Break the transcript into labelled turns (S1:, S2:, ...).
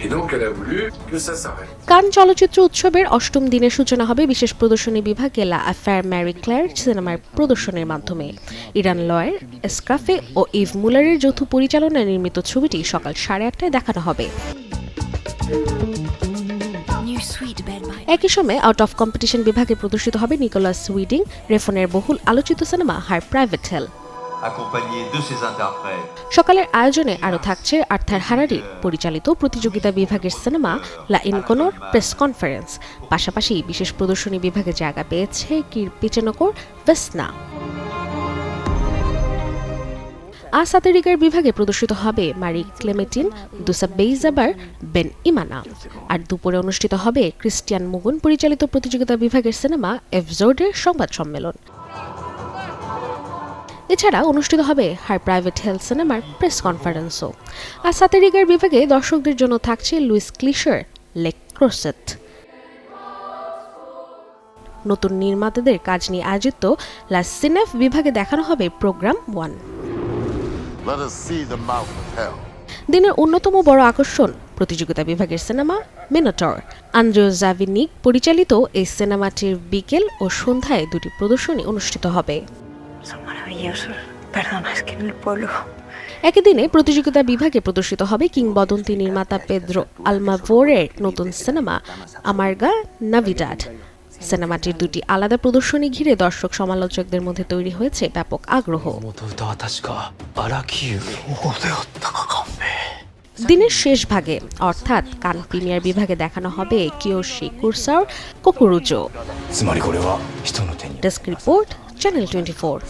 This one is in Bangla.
S1: Et donc elle a voulu que ça s'arrête.
S2: কান চলচ্চিত্র উৎসবের ৮ম দিনের সূচনা হবে বিশেষ প্রদর্শনী বিভাগে লা অ্যাফেয়ার ম্যারি ক্লেয়ার সিনেমার প্রদর্শনীর মাধ্যমে। ইরান লয়ের, এসক্রাফে ও ইভ মুলারের যৌথ পরিচালনায় নির্মিত ছবিটি সকাল 8:30টায় দেখানো হবে। একই সময়ে আউট অফ কম্পিটিশন বিভাগে প্রদর্শিত হবে নিকোলাস উইন্ডিং রেফনের বহুল আলোচিত সিনেমা হার প্রাইভেট হেল। সকালের আয়োজনে আরও থাকছে আর্থার হারারি পরিচালিত প্রতিযোগিতা বিভাগের সিনেমা লা ইনকোনোর প্রেস কনফারেন্স। পাশাপাশি বিশেষ প্রদর্শনী বিভাগে জায়গা পেয়েছে কিরপিচেনকোর ভেসনা। আসাতেরিকার বিভাগে প্রদর্শিত হবে মারি ক্লেমেটিন দুসাবেইজাবার বেন ইমানা। আর দুপুরে অনুষ্ঠিত হবে ক্রিস্টিয়ান মুগুন পরিচালিত প্রতিযোগিতা বিভাগের সিনেমা এফজোর্ডের সংবাদ সম্মেলন। এছাড়া অনুষ্ঠিত হবে হার প্রাইভেট হেল সিনেমার প্রেস কনফারেন্সও। আর সাতেরিকার বিভাগে দর্শকদের জন্য থাকছে লুইস ক্লিশার লেক ক্রোসেট। নতুন নির্মাতাদের কাজ নিয়ে আয়োজিত লা সিনেফ বিভাগে দেখানো হবে প্রোগ্রাম 1। দিনের অন্যতম বড় আকর্ষণ প্রতিযোগিতা বিভাগের সিনেমা মিনোটর। আন্দ্রেও জাভিনিক পরিচালিত এই সিনেমাটির বিকেল ও সন্ধ্যায় দুটি প্রদর্শনী অনুষ্ঠিত হবে। একই দিনে প্রতিযোগিতা বিভাগে প্রদর্শিত হবে কিংবদন্তি নির্মাতা পেদ্রো আলমাভোরের নতুন সিনেমা আমারগা নাভিডাড। সিনেমাটির দুটি আলাদা প্রদর্শনী ঘিরে দর্শক সমালোচকদের মধ্যে তৈরি হয়েছে ব্যাপক আগ্রহ। দিনের শেষ ভাগে অর্থাৎ কান প্রিমিয়ার বিভাগে দেখানো হবে কিয়োশি কুরসাওর কোকুরুজো। Desk report, channel 24।